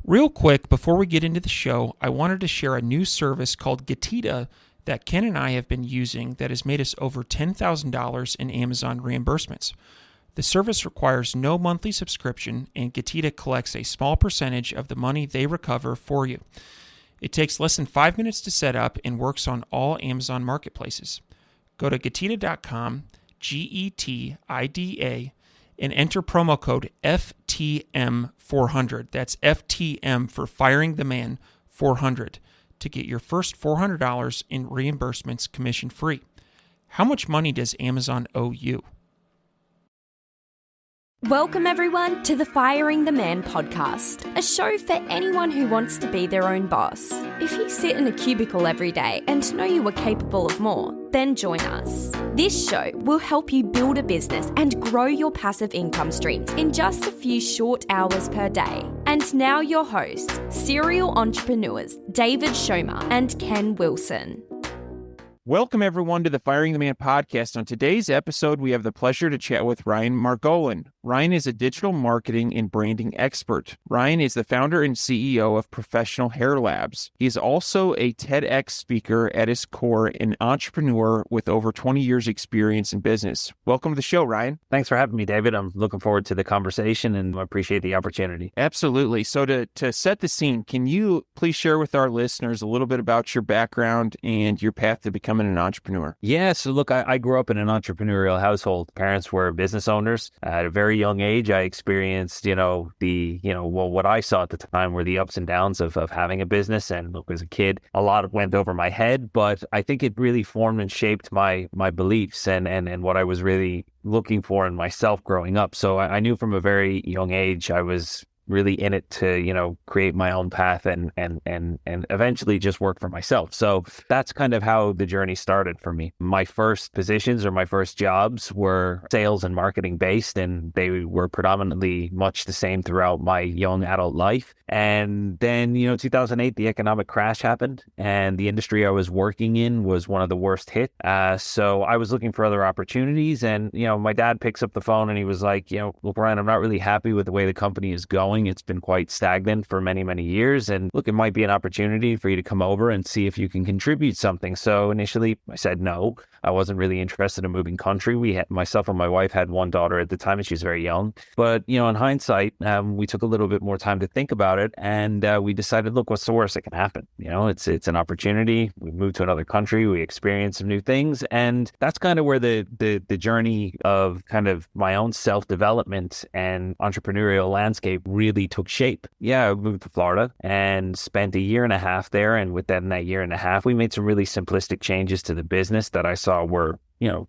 Real quick, before we get into the show, I wanted to share a new service called Getita that Ken and I have been using that has made us over $10,000 in Amazon reimbursements. The service requires no monthly subscription, and Getita collects a small percentage of the money they recover for you. It takes less than 5 minutes to set up and works on all Amazon marketplaces. Go to Getita.com, Getida, and enter promo code FTM400. That's FTM for Firing the Man 400 to get your first $400 in reimbursements commission free. How much money does Amazon owe you? Welcome everyone to the Firing the Man podcast, a show for anyone who wants to be their own boss. If you sit in a cubicle every day and know you are capable of more, then join us. This show will help you build a business and grow your passive income streams in just a few short hours per day. And now your hosts, serial entrepreneurs David Schomer and Ken Wilson. Welcome, everyone, to the Firing the Man podcast. On today's episode, we have the pleasure to chat with Ryan Margolin. Ryan is a digital marketing and branding expert. Ryan is the founder and CEO of Professional Hair Labs. He is also a TEDx speaker at his core, an entrepreneur with over 20 years experience in business. Welcome to the show, Ryan. Thanks for having me, David. I'm looking forward to the conversation and I appreciate the opportunity. Absolutely. So to set the scene, can you please share with our listeners a little bit about your background and your path to becoming an entrepreneur? Yeah, so look, I grew up in an entrepreneurial household. Parents were business owners. At a very young age, I experienced, what I saw at the time were the ups and downs of having a business. And look, as a kid, a lot went over my head, but I think it really formed and shaped my beliefs and what I was really looking for in myself growing up. So I knew from a very young age, I was really in it to, create my own path and eventually just work for myself. So that's kind of how the journey started for me. My first positions or my first jobs were sales and marketing based, and they were predominantly much the same throughout my young adult life. And then, 2008, the economic crash happened and the industry I was working in was one of the worst hit. So I was looking for other opportunities and, my dad picks up the phone and he was like, look, Ryan, I'm not really happy with the way the company is going. It's been quite stagnant for many, many years. And look, it might be an opportunity for you to come over and see if you can contribute something. So initially I said no. I wasn't really interested in moving country. Myself and my wife had one daughter at the time and she was very young. But, in hindsight, we took a little bit more time to think about it. And we decided, look, what's the worst that can happen? It's an opportunity. We moved to another country. We experienced some new things. And that's kind of where the journey of kind of my own self-development and entrepreneurial landscape really took shape. Yeah, I moved to Florida and spent a year and a half there. And within that year and a half, we made some really simplistic changes to the business that I saw were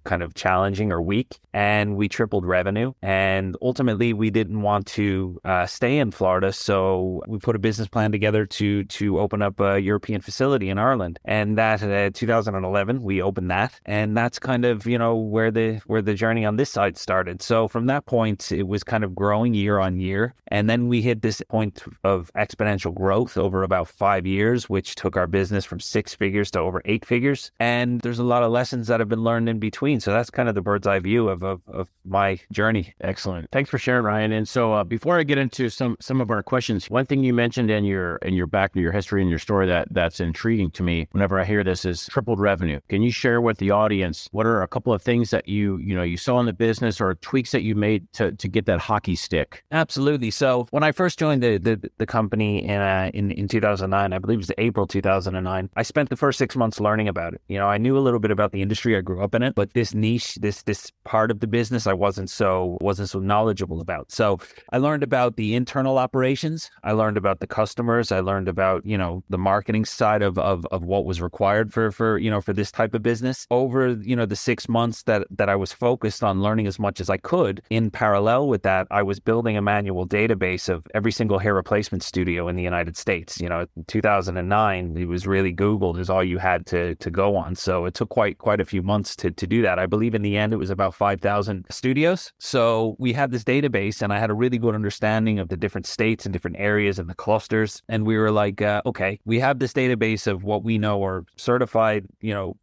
kind of challenging or weak, and we tripled revenue. And ultimately, we didn't want to stay in Florida, so we put a business plan together to open up a European facility in Ireland. And that 2011, we opened that, and that's kind of where the journey on this side started. So from that point, it was kind of growing year on year, and then we hit this point of exponential growth over about 5 years, which took our business from 6 figures to over 8 figures. And there's a lot of lessons that have been learned in between. So that's kind of the bird's eye view of my journey. Excellent. Thanks for sharing, Ryan. And so before I get into some of our questions, one thing you mentioned in your history and your story that's intriguing to me whenever I hear this is tripled revenue. Can you share with the audience what are a couple of things that you saw in the business or tweaks that you made to get that hockey stick? Absolutely. So when I first joined the company in 2009, I believe it was April 2009, I spent the first 6 months learning about it. I knew a little bit about the industry. I grew up in it, but this niche, this part of the business, I wasn't so knowledgeable about. So I learned about the internal operations. I learned about the customers. I learned about, the marketing side of what was required for this type of business. Over, the 6 months that I was focused on learning as much as I could. In parallel with that, I was building a manual database of every single hair replacement studio in the United States. In 2009, it was really Googled is all you had to go on. So it took quite a few months to to do that. I believe in the end, it was about 5,000 studios. So we had this database and I had a really good understanding of the different states and different areas and the clusters. And we were like, okay, we have this database of what we know are certified,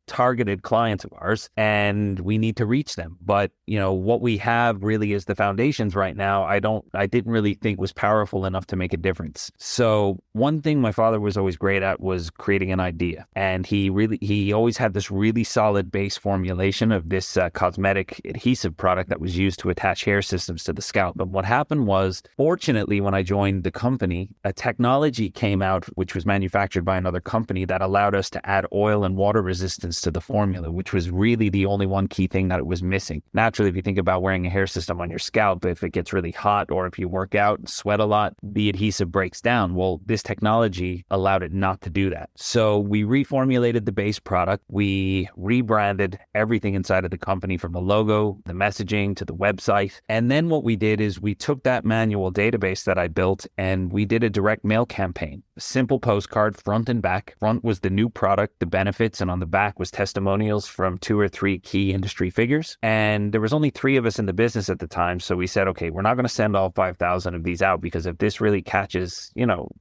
targeted clients of ours, and we need to reach them. But, what we have really is the foundations right now. I didn't really think was powerful enough to make a difference. So one thing my father was always great at was creating an idea. And he always had this really solid base formulation of this cosmetic adhesive product that was used to attach hair systems to the scalp. But what happened was, fortunately, when I joined the company, a technology came out, which was manufactured by another company, that allowed us to add oil and water resistance to the formula, which was really the only one key thing that it was missing. Naturally, if you think about wearing a hair system on your scalp, if it gets really hot or if you work out and sweat a lot, the adhesive breaks down. Well, this technology allowed it not to do that. So we reformulated the base product. We rebranded everything inside of the company, from the logo, the messaging, to the website. And then what we did is we took that manual database that I built and we did a direct mail campaign. A simple postcard, front and back. Front was the new product, the benefits, and on the back was testimonials from 2 or 3 key industry figures. And there was only 3 of us in the business at the time. So we said, okay, we're not going to send all 5,000 of these out, because if this really catches,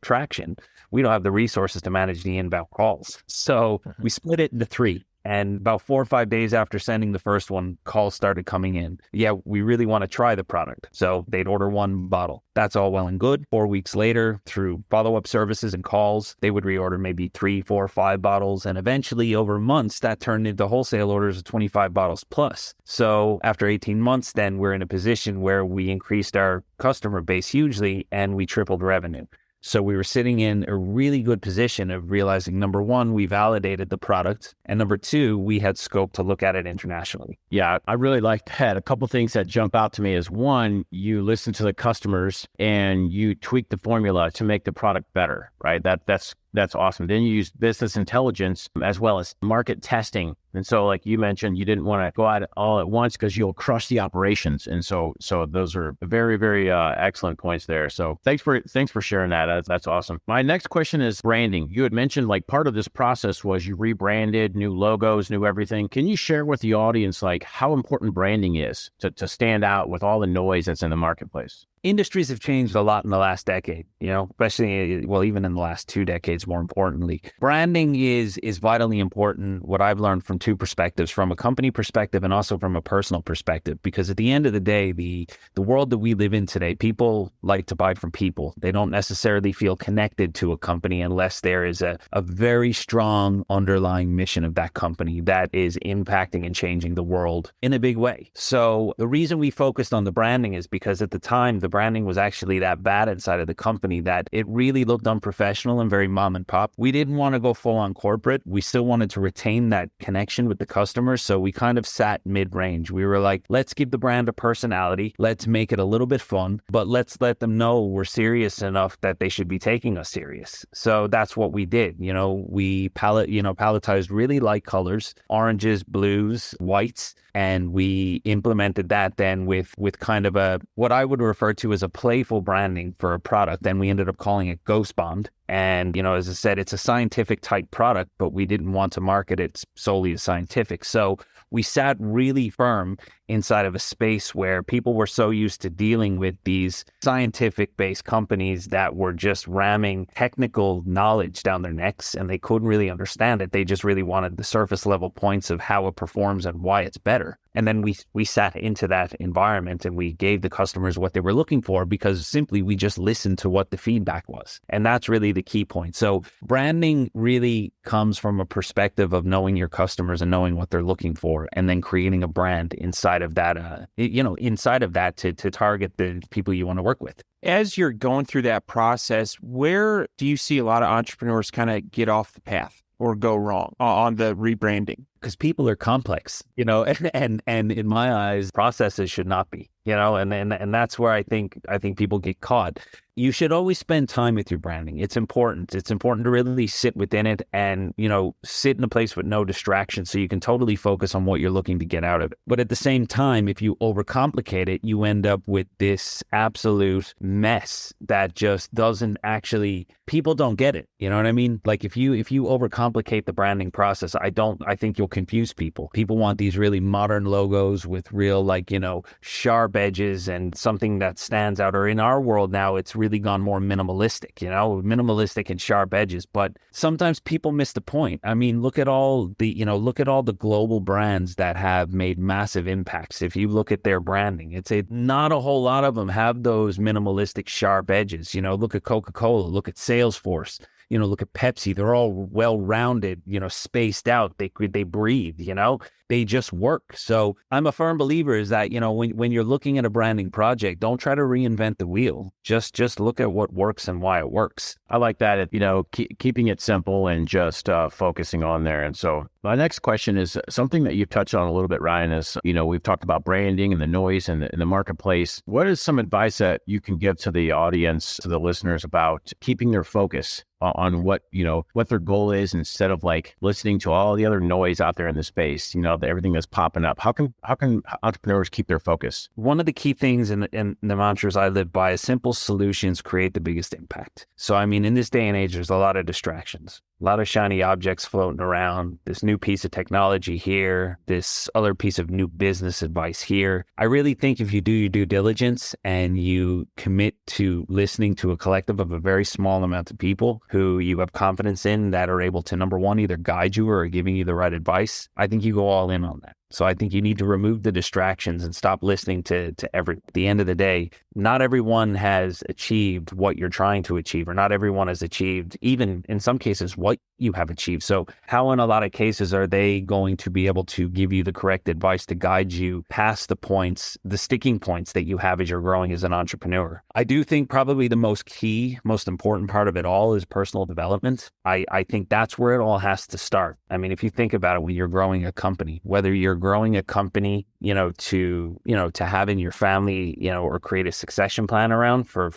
traction, we don't have the resources to manage the inbound calls. So we split it into 3. And about 4 or 5 days after sending the first one, calls started coming in. Yeah, we really want to try the product. So they'd order 1 bottle. That's all well and good. 4 weeks later, through follow-up services and calls, they would reorder maybe 3, 4, 5 bottles. And eventually, over months, that turned into wholesale orders of 25 bottles plus. So after 18 months, then we're in a position where we increased our customer base hugely and we tripled revenue. So we were sitting in a really good position of realizing, number one, we validated the product, and number 2, we had scope to look at it internationally. Yeah, I really like that. A couple of things that jump out to me is, one, you listen to the customers and you tweak the formula to make the product better, right? That's awesome. Then you use business intelligence as well as market testing. And so, like you mentioned, you didn't want to go at it all at once because you'll crush the operations. And so those are very, very excellent points there. So thanks for sharing that. That's awesome. My next question is branding. You had mentioned like part of this process was you rebranded, new logos, new everything. Can you share with the audience like how important branding is to stand out with all the noise that's in the marketplace? Industries have changed a lot in the last decade, especially, even in the last 2 decades, more importantly. Branding is vitally important, what I've learned from 2 perspectives, from a company perspective and also from a personal perspective, because at the end of the day, the world that we live in today, people like to buy from people. They don't necessarily feel connected to a company unless there is a very strong underlying mission of that company that is impacting and changing the world in a big way. So the reason we focused on the branding is because at the time, the branding was actually that bad inside of the company that it really looked unprofessional and very mom and pop. We didn't want to go full on corporate. We still wanted to retain that connection with the customer. So we kind of sat mid-range. We were like, let's give the brand a personality. Let's make it a little bit fun, but let's let them know we're serious enough that they should be taking us serious. So that's what we did. We palletized really light colors, oranges, blues, whites, and we implemented that then with kind of what I would refer to as a playful branding for a product. Then we ended up calling it Ghost Bond. And, as I said, it's a scientific type product, but we didn't want to market it solely as scientific. So we sat really firm inside of a space where people were so used to dealing with these scientific-based companies that were just ramming technical knowledge down their necks, and they couldn't really understand it. They just really wanted the surface level points of how it performs and why it's better. And then we sat into that environment and we gave the customers what they were looking for, because simply we just listened to what the feedback was. And that's really the key point. So branding really comes from a perspective of knowing your customers and knowing what they're looking for, and then creating a brand inside of that, to target the people you want to work with. As you're going through that process, where do you see a lot of entrepreneurs kind of get off the path or go wrong on the rebranding? Because people are complex, and in my eyes, processes should not be, and that's where I think people get caught. You should always spend time with your branding. It's important. It's important to really sit within it and, sit in a place with no distractions so you can totally focus on what you're looking to get out of it. But at the same time, if you overcomplicate it, you end up with this absolute mess that just doesn't actually, people don't get it. You know what I mean? Like if you overcomplicate the branding process, I think you'll confuse people. People want these really modern logos with real, like, sharp edges and something that stands out. Or in our world now, it's really gone more minimalistic, minimalistic and sharp edges. But sometimes people miss the point. I mean, look at all the global brands that have made massive impacts. If you look at their branding, not a whole lot of them have those minimalistic sharp edges. Look at Coca-Cola, look at Salesforce. Look at Pepsi. They're all well-rounded, spaced out. They breathe, they just work. So I'm a firm believer is that, when you're looking at a branding project, don't try to reinvent the wheel. Just look at what works and why it works. I like that, keeping it simple and just focusing on there. And so my next question is something that you've touched on a little bit, Ryan, is, we've talked about branding and the noise and the marketplace. What is some advice that you can give to the audience, to the listeners about keeping their focus on what their goal is instead of like listening to all the other noise out there in the space, everything that's popping up? How can entrepreneurs keep their focus? One of the key things in the mantras I live by is simple solutions create the biggest impact. So, I mean, in this day and age, there's a lot of distractions. A lot of shiny objects floating around, this new piece of technology here, this other piece of new business advice here. I really think if you do your due diligence and you commit to listening to a collective of a very small amount of people who you have confidence in that are able to, number one, either guide you or are giving you the right advice, I think you go all in on that. So I think you need to remove the distractions and stop listening to every. At the end of the day, not everyone has achieved what you're trying to achieve, or not everyone has achieved, even in some cases, what you have achieved. So how in a lot of cases are they going to be able to give you the correct advice to guide you past the points, the sticking points that you have as you're growing as an entrepreneur? I do think probably the most important part of it all is personal development. I think that's where it all has to start. I mean, if you think about it, when you're growing a company, whether you're growing a company, to have in your family, or create a succession plan around for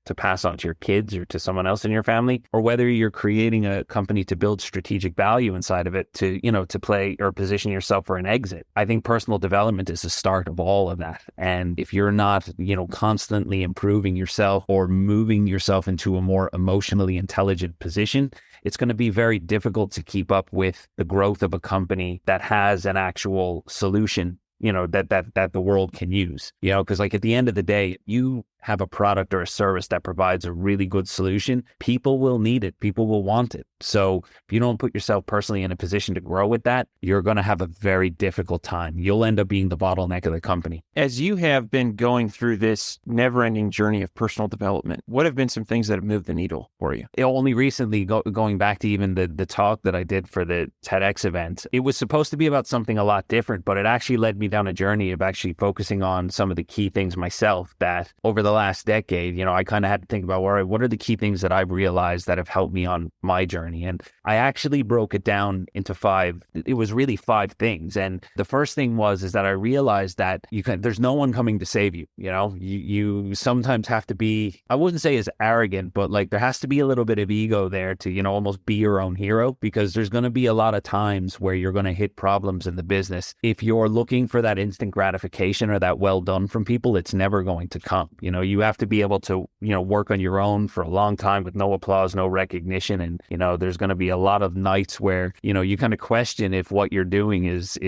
to pass on to your kids or to someone else in your family, or whether you're creating a company to build strategic value inside of it to play or position yourself for an exit. I think personal development is the start of all of that. And if you're not, constantly improving yourself or moving yourself into a more emotionally intelligent position, it's going to be very difficult to keep up with the growth of a company that has an actual solution, that the world can use, because like at the end of the day, you have a product or a service that provides a really good solution, people will need it. People will want it. So if you don't put yourself personally in a position to grow with that, you're going to have a very difficult time. You'll end up being the bottleneck of the company. As you have been going through this never-ending journey of personal development, what have been some things that have moved the needle for you? Only recently, going back to even the talk that I did for the TEDx event, it was supposed to be about something a lot different, but it actually led me down a journey of actually focusing on some of the key things myself that over the last decade, I kind of had to think about what are the key things that I've realized that have helped me on my journey. And I actually broke it down into 5. It was really 5 things. And the first thing is that I realized that there's no one coming to save you. You sometimes have to be, I wouldn't say as arrogant, but like there has to be a little bit of ego there to, almost be your own hero, because there's going to be a lot of times where you're going to hit problems in the business. If you're looking for that instant gratification or that well done from people, it's never going to come. You have to be able to, work on your own for a long time with no applause, no recognition. And, there's going to be a lot of nights where, you kind of question if what you're doing is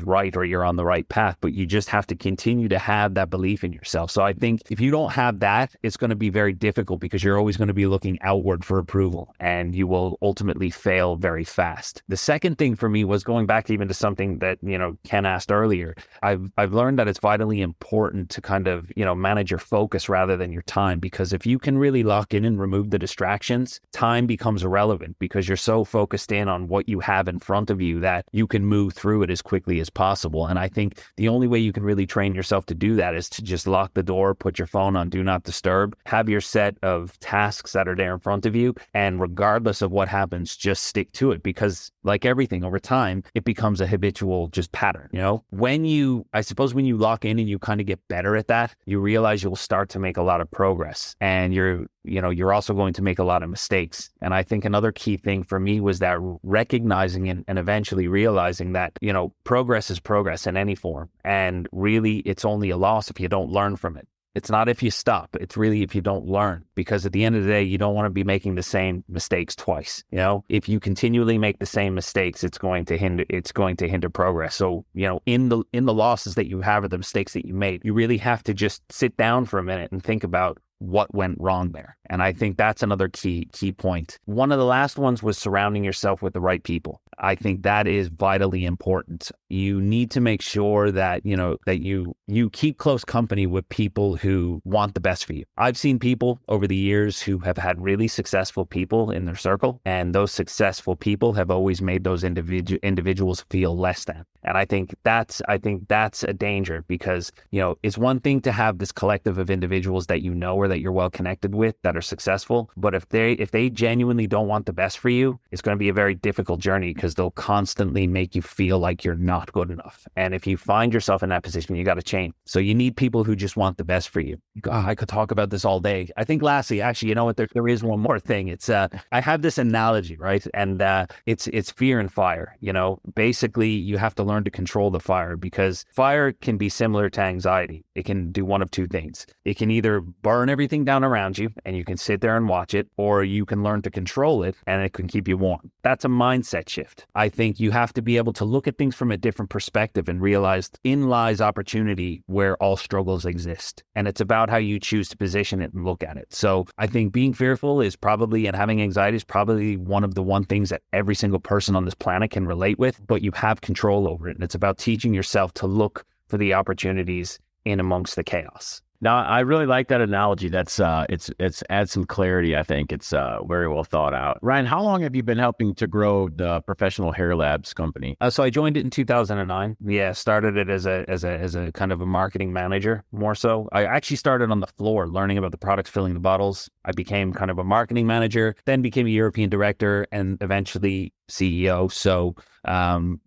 right or you're on the right path, but you just have to continue to have that belief in yourself. So I think if you don't have that, it's going to be very difficult because you're always going to be looking outward for approval and you will ultimately fail very fast. The second thing for me was going back even to something that, Ken asked earlier. I've learned that it's vitally important to kind of, manage your focus rather than your time, because if you can really lock in and remove the distractions, time becomes irrelevant because you're so focused in on what you have in front of you that you can move through it as quickly as possible. And I think the only way you can really train yourself to do that is to just lock the door, put your phone on do not disturb, have your set of tasks that are there in front of you, and regardless of what happens, just stick to it, because like everything over time, it becomes a habitual just pattern. When you lock in and you kind of get better at that, you realize you'll start to make a lot of progress, and you're also going to make a lot of mistakes. And I think another key thing for me was that recognizing and eventually realizing that, progress is progress in any form. And really, it's only a loss if you don't learn from it. It's not if you stop. It's really if you don't learn, because at the end of the day, you don't want to be making the same mistakes twice. If you continually make the same mistakes, it's going to hinder progress. So, in the losses that you have or the mistakes that you made, you really have to just sit down for a minute and think about what went wrong there. And I think that's another key point. One of the last ones was surrounding yourself with the right people. I think that is vitally important. You need to make sure that, that you keep close company with people who want the best for you. I've seen people over the years who have had really successful people in their circle, and those successful people have always made those individuals feel less than. And I think that's a danger, because, it's one thing to have this collective of individuals that or that you're well connected with that are successful. But if they genuinely don't want the best for you, it's going to be a very difficult journey, because they'll constantly make you feel like you're not good enough. And if you find yourself in that position, you got to change. So you need people who just want the best for you. I could talk about this all day. I think lastly, actually, you know what? There is one more thing. It's I have this analogy, right? And it's fear and fire. Basically, you have to learn to control the fire, because fire can be similar to anxiety. It can do one of two things. It can either burn everything down around you and you can sit there and watch it, or you can learn to control it and it can keep you warm. That's a mindset shift. I think you have to be able to look at things from a different perspective and realize in lies opportunity where all struggles exist. And it's about how you choose to position it and look at it. So I think being fearful and having anxiety is probably one of the things that every single person on this planet can relate with, but you have control over it. And it's about teaching yourself to look for the opportunities in amongst the chaos. Now, I really like that analogy. That's it's adds some clarity. I think it's very well thought out. Ryan, how long have you been helping to grow the Professional Hair Labs company? So I joined it in 2009. Yeah, started it as a kind of a marketing manager, more so. I actually started on the floor learning about the products, filling the bottles. I became kind of a marketing manager, then became a European director, and eventually CEO. So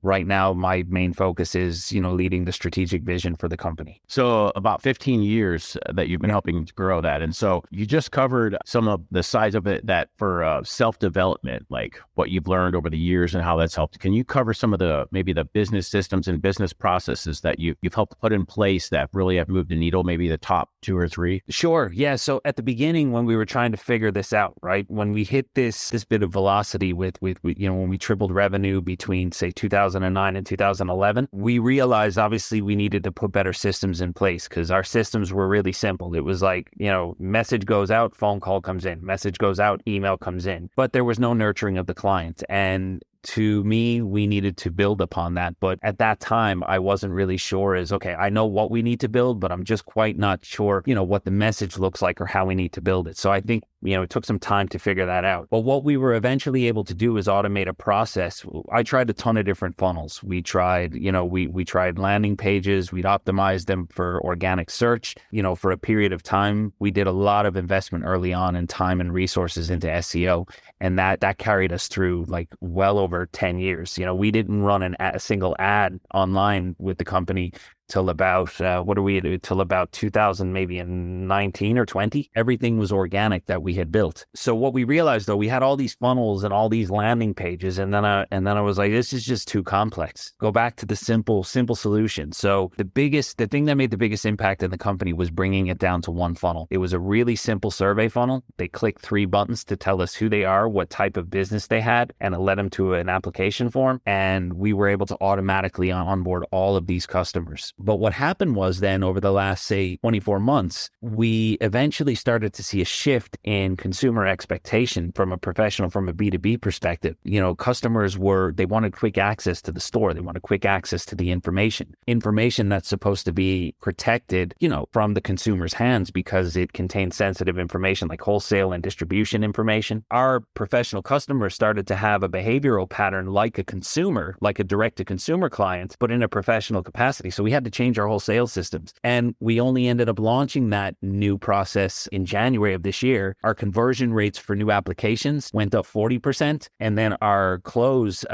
right now, my main focus is, leading the strategic vision for the company. So about 15 years that you've been helping to grow that. And so you just covered some of the sides of it that for self-development, like what you've learned over the years and how that's helped. Can you cover some of maybe the business systems and business processes that you've helped put in place that really have moved the needle, maybe the top 2 or 3? Sure. Yeah. So at the beginning, when we were trying to figure this out, right, when we hit this bit of velocity with when we tripled revenue between, say, 2009 and 2011, we realized obviously we needed to put better systems in place, because our systems were really simple. It was like, message goes out, phone call comes in, message goes out, email comes in, but there was no nurturing of the client. And to me, we needed to build upon that. But at that time, I wasn't really sure I know what we need to build, but I'm just quite not sure, what the message looks like or how we need to build it. So I think, it took some time to figure that out. But what we were eventually able to do is automate a process. I tried a ton of different funnels. We tried, we tried landing pages. We'd optimize them for organic search. For a period of time, we did a lot of investment early on in time and resources into SEO. And that carried us through like well over 10 years. We didn't run a single ad online with the company till about, till about 2000, maybe in 19 or 20. Everything was organic that we had built. So what we realized, though, we had all these funnels and all these landing pages. And then I was like, this is just too complex. Go back to the simple solution. So the thing that made the biggest impact in the company was bringing it down to one funnel. It was a really simple survey funnel. They clicked 3 buttons to tell us who they are, what type of business they had, and it led them to an application form. And we were able to automatically onboard all of these customers. But what happened was then over the last, say, 24 months, we eventually started to see a shift in consumer expectation from a B2B perspective. Customers they wanted quick access to the store. They wanted quick access to the information that's supposed to be protected, from the consumer's hands because it contains sensitive information like wholesale and distribution information. Our professional customers started to have a behavioral pattern like a consumer, like a direct-to-consumer client, but in a professional capacity. So we had to change our whole sales systems. And we only ended up launching that new process in January of this year. Our conversion rates for new applications went up 40%. And then our close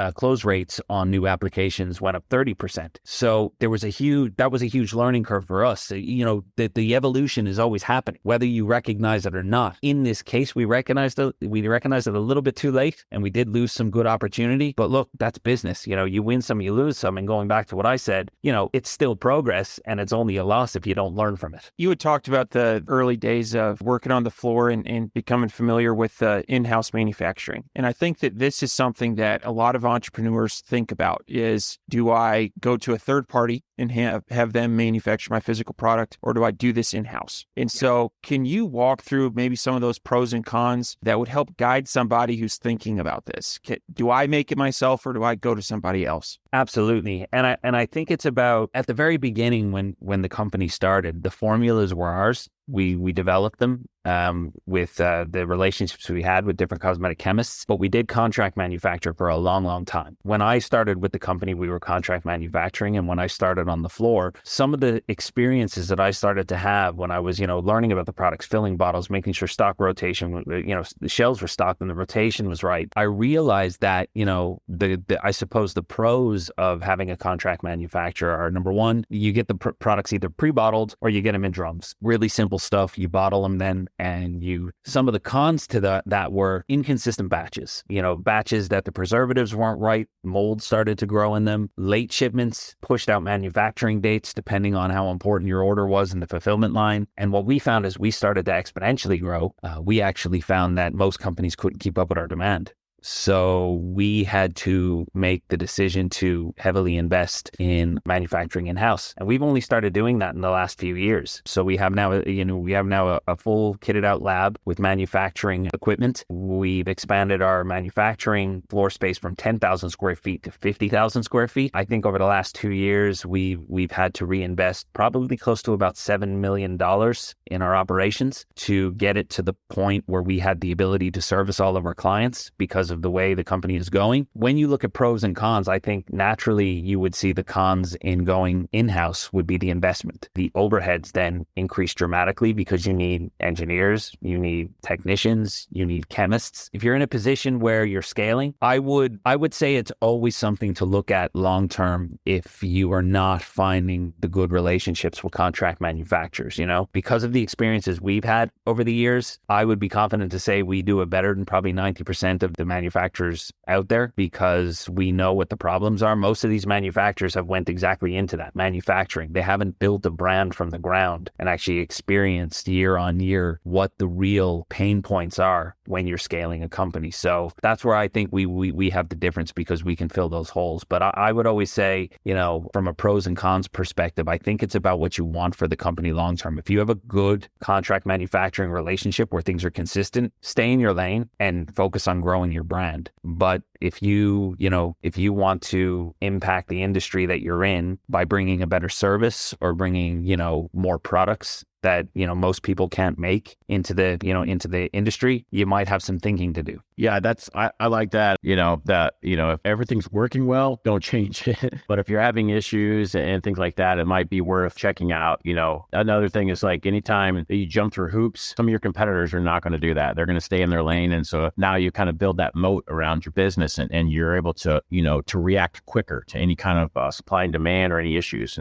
rates on new applications went up 30%. So that was a huge learning curve for us. The evolution is always happening, whether you recognize it or not. In this case, we recognized it a little bit too late, and we did lose some good opportunity. But look, that's business. You win some, you lose some. And going back to what I said, it's still progress, and it's only a loss if you don't learn from it. You had talked about the early days of working on the floor and becoming familiar with in-house manufacturing. And I think that this is something that a lot of entrepreneurs think about is, do I go to a third party and have them manufacture my physical product, or do I do this in-house? And so can you walk through maybe some of those pros and cons that would help guide somebody who's thinking about this? Do I make it myself, or do I go to somebody else? Absolutely. And I think it's about, at the very beginning when the company started, the formulas were ours. We developed them with the relationships we had with different cosmetic chemists, but we did contract manufacture for a long, long time. When I started with the company, we were contract manufacturing. And when I started on the floor, some of the experiences that I started to have when I was, learning about the products, filling bottles, making sure stock rotation, the shelves were stocked and the rotation was right. I realized that, I suppose the pros of having a contract manufacturer are, number one, you get the products either pre-bottled or you get them in drums. Really simple stuff. You bottle them then, and some of the cons to that were inconsistent batches, batches that the preservatives weren't right, mold started to grow in them, late shipments, pushed out manufacturing dates depending on how important your order was in the fulfillment line. And what we found as we started to exponentially grow, we actually found that most companies couldn't keep up with our demand. So we had to make the decision to heavily invest in manufacturing in-house. And we've only started doing that in the last few years. So we have now, a full kitted out lab with manufacturing equipment. We've expanded our manufacturing floor space from 10,000 square feet to 50,000 square feet. I think over the last 2 years, we've had to reinvest probably close to about $7 million in our operations to get it to the point where we had the ability to service all of our clients because of the way the company is going. When you look at pros and cons, I think naturally you would see the cons in going in-house would be the investment. The overheads then increase dramatically because you need engineers, you need technicians, you need chemists. If you're in a position where you're scaling, I would say it's always something to look at long-term if you are not finding the good relationships with contract manufacturers, because of the experiences we've had over the years, I would be confident to say we do it better than probably 90% of the manufacturers out there because we know what the problems are. Most of these manufacturers have went exactly into that manufacturing. They haven't built a brand from the ground and actually experienced year on year what the real pain points are when you're scaling a company. So that's where I think we have the difference because we can fill those holes. But I would always say, from a pros and cons perspective, I think it's about what you want for the company long term. If you have a good contract manufacturing relationship where things are consistent, stay in your lane and focus on growing your brand. But if you want to impact the industry that you're in by bringing a better service or bringing, more products that, most people can't make into the industry, you might have some thinking to do. Yeah, I like that, if everything's working well, don't change it. But if you're having issues and things like that, it might be worth checking out. Another thing is like anytime that you jump through hoops, some of your competitors are not going to do that. They're going to stay in their lane. And so now you kind of build that moat around your business and you're able to, to react quicker to any kind of supply and demand or any issues.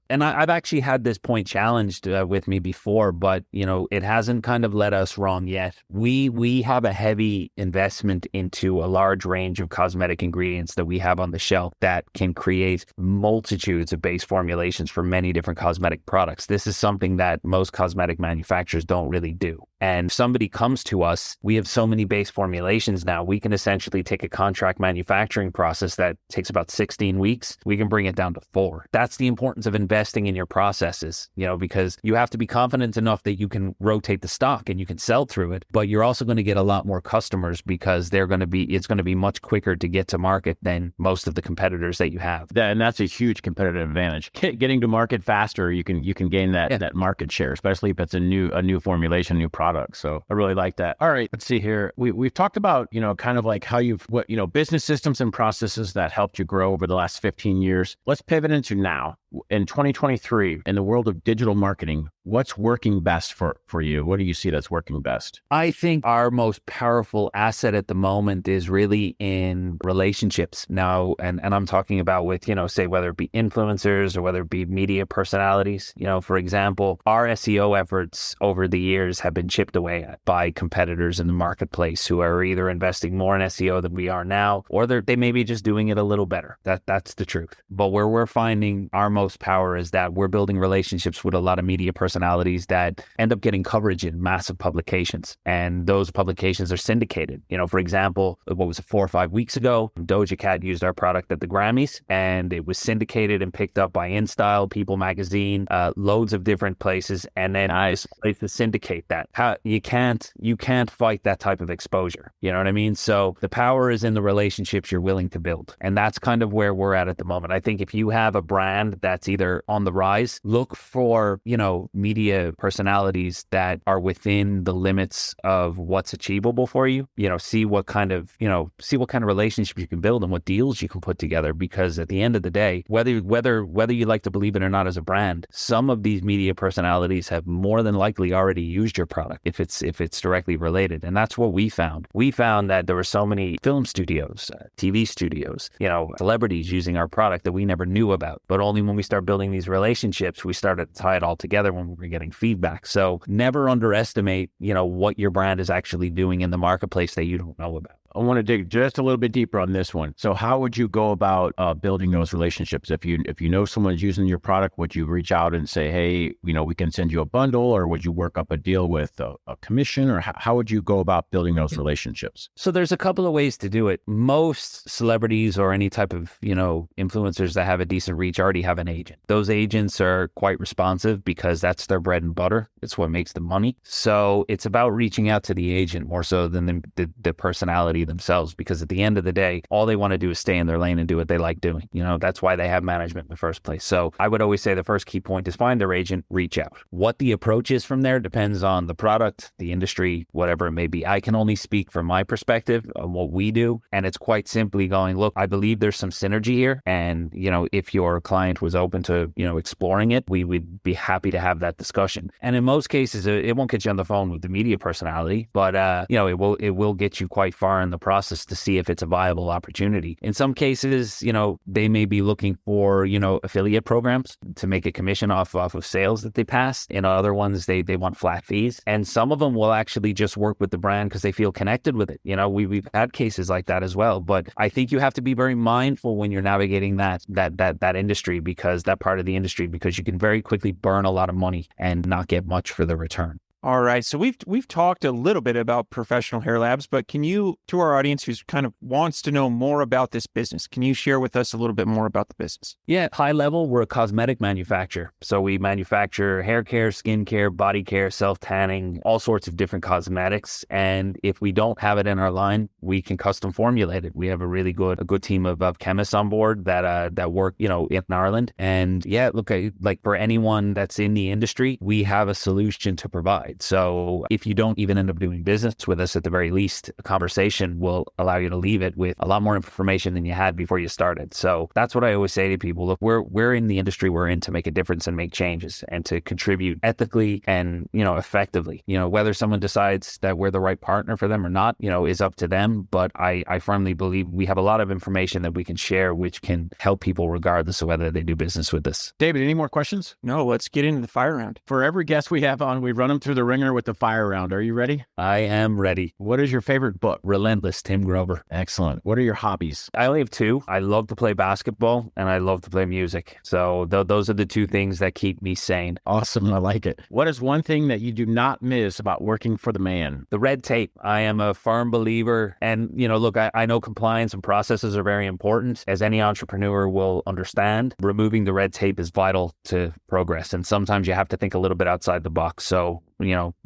And I've actually had this point challenged with me before, but it hasn't kind of led us wrong yet. We have a heavy investment into a large range of cosmetic ingredients that we have on the shelf that can create multitudes of base formulations for many different cosmetic products. This is something that most cosmetic manufacturers don't really do. And if somebody comes to us, we have so many base formulations now, we can essentially take a contract manufacturing process that takes about 16 weeks. We can bring it down to 4. That's the importance of investing in your processes, because you have to be confident enough that you can rotate the stock and you can sell through it, but you're also going to get a lot more customers because it's going to be much quicker to get to market than most of the competitors that you have. And that's a huge competitive advantage. Getting to market faster, you can gain that market share, especially if it's a new formulation, new product. So I really like that. All right, let's see here. We've talked about, kind of like how business systems and processes that helped you grow over the last 15 years. Let's pivot into now. In 2023, in the world of digital marketing, what's working best for you? What do you see that's working best? I think our most powerful asset at the moment is really in relationships now. And I'm talking about with, say, whether it be influencers or whether it be media personalities. For example, our SEO efforts over the years have been chipped away at by competitors in the marketplace who are either investing more in SEO than we are now, or they may be just doing it a little better. That's the truth. But where we're finding our most foremost power is that we're building relationships with a lot of media personalities that end up getting coverage in massive publications. And those publications are syndicated. For example, what was it, 4 or 5 weeks ago, Doja Cat used our product at the Grammys, and it was syndicated and picked up by InStyle, People Magazine, loads of different places. And then nice place to syndicate that. You can't fight that type of exposure. You know what I mean? So the power is in the relationships you're willing to build. And that's kind of where we're at the moment. I think if you have a brand that's either on the rise, look for, media personalities that are within the limits of what's achievable for you. See what kind of relationship you can build and what deals you can put together. Because at the end of the day, whether you like to believe it or not as a brand, some of these media personalities have more than likely already used your product if it's directly related. And that's what we found. We found that there were so many film studios, TV studios, celebrities using our product that we never knew about. But only when we start building these relationships, we started to tie it all together when we were getting feedback. So never underestimate, what your brand is actually doing in the marketplace that you don't know about. I want to dig just a little bit deeper on this one. So how would you go about building those relationships? If you know someone's using your product, would you reach out and say, hey, we can send you a bundle, or would you work up a deal with a commission, or how would you go about building those relationships? So there's a couple of ways to do it. Most celebrities or any type of, influencers that have a decent reach already have an agent. Those agents are quite responsive because that's their bread and butter. It's what makes them money. So it's about reaching out to the agent more so than the personality themselves, because at the end of the day, all they want to do is stay in their lane and do what they like doing. That's why they have management in the first place. So I would always say the first key point is find their agent, reach out. What the approach is from there depends on the product, the industry, whatever it may be. I can only speak from my perspective on what we do. And it's quite simply going, look, I believe there's some synergy here. And, if your client was open to, exploring it, we would be happy to have that discussion. And in most cases, it won't get you on the phone with the media personality, but, it will get you quite far in the process to see if it's a viable opportunity. In some cases, they may be looking for, affiliate programs to make a commission off of sales that they pass. In other ones, they want flat fees. And some of them will actually just work with the brand because they feel connected with it. We've had cases like that as well. But I think you have to be very mindful when you're navigating that industry, because that part of the industry, because you can very quickly burn a lot of money and not get much for the return. All right. So we've talked a little bit about Professional Hair Labs, but can you, to our audience who's kind of wants to know more about this business, can you share with us a little bit more about the business? Yeah, high level, we're a cosmetic manufacturer. So we manufacture hair care, skin care, body care, self-tanning, all sorts of different cosmetics. And if we don't have it in our line, we can custom formulate it. We have a good team of chemists on board that work, in Ireland. And yeah, look, like for anyone that's in the industry, we have a solution to provide. So if you don't even end up doing business with us, at the very least, a conversation will allow you to leave it with a lot more information than you had before you started. So that's what I always say to people. Look, we're in the industry we're in to make a difference and make changes and to contribute ethically and, effectively. Whether someone decides that we're the right partner for them or not, is up to them. But I firmly believe we have a lot of information that we can share, which can help people regardless of whether they do business with us. David, any more questions? No, let's get into the fire round. For every guest we have on, we run them through the ringer with the fire round. Are you ready? I am ready. What is your favorite book? Relentless, Tim Grover. Excellent. What are your hobbies? I only have two. I love to play basketball and I love to play music. So those are the two things that keep me sane. Awesome. I like it. What is one thing that you do not miss about working for the man? The red tape. I am a firm believer. And, look, I know compliance and processes are very important. As any entrepreneur will understand, removing the red tape is vital to progress. And sometimes you have to think a little bit outside the box. So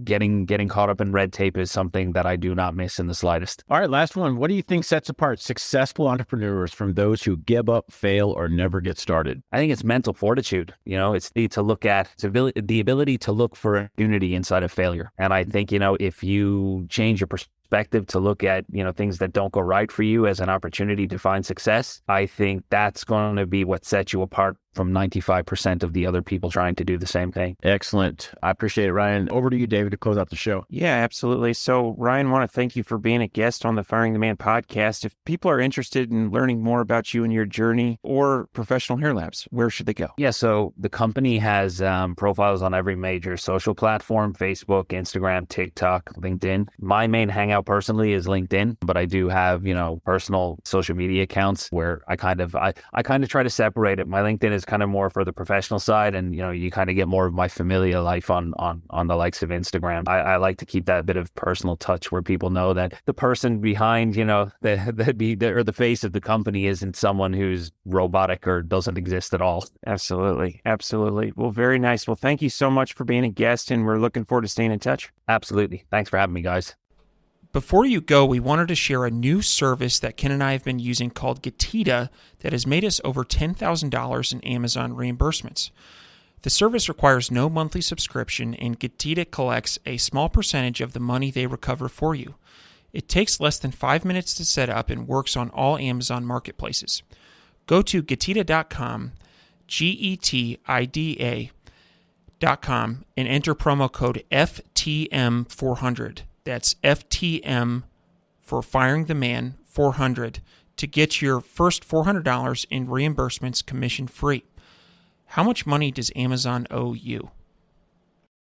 getting caught up in red tape is something that I do not miss in the slightest. All right, last one. What do you think sets apart successful entrepreneurs from those who give up, fail, or never get started? I think it's mental fortitude. It's the ability to look for opportunity inside of failure. And I think, if you change your perspective to look at, things that don't go right for you as an opportunity to find success, I think that's going to be what sets you apart from 95% of the other people trying to do the same thing. Excellent. I appreciate it, Ryan. Over to you, David, to close out the show. Yeah, absolutely. So, Ryan, I want to thank you for being a guest on the Firing the Man podcast. If people are interested in learning more about you and your journey or Professional Hair Labs, where should they go? Yeah, so the company has profiles on every major social platform: Facebook, Instagram, TikTok, LinkedIn. My main hangout personally is LinkedIn, but I do have, personal social media accounts where I kind of try to separate it. My LinkedIn is is kind of more for the professional side, and you kind of get more of my familiar life on the likes of Instagram. I like to keep that bit of personal touch where people know that the person behind the face of the company isn't someone who's robotic or doesn't exist at all. Absolutely. Well, very nice. Well, thank you so much for being a guest, and we're looking forward to staying in touch. Absolutely. Thanks for having me, guys. Before you go, we wanted to share a new service that Ken and I have been using called Getita that has made us over $10,000 in Amazon reimbursements. The service requires no monthly subscription, and Getita collects a small percentage of the money they recover for you. It takes less than 5 minutes to set up and works on all Amazon marketplaces. Go to Getita.com, Getida.com, and enter promo code FTM400. That's FTM for Firing the Man 400 to get your first $400 in reimbursements commission free. How much money does Amazon owe you?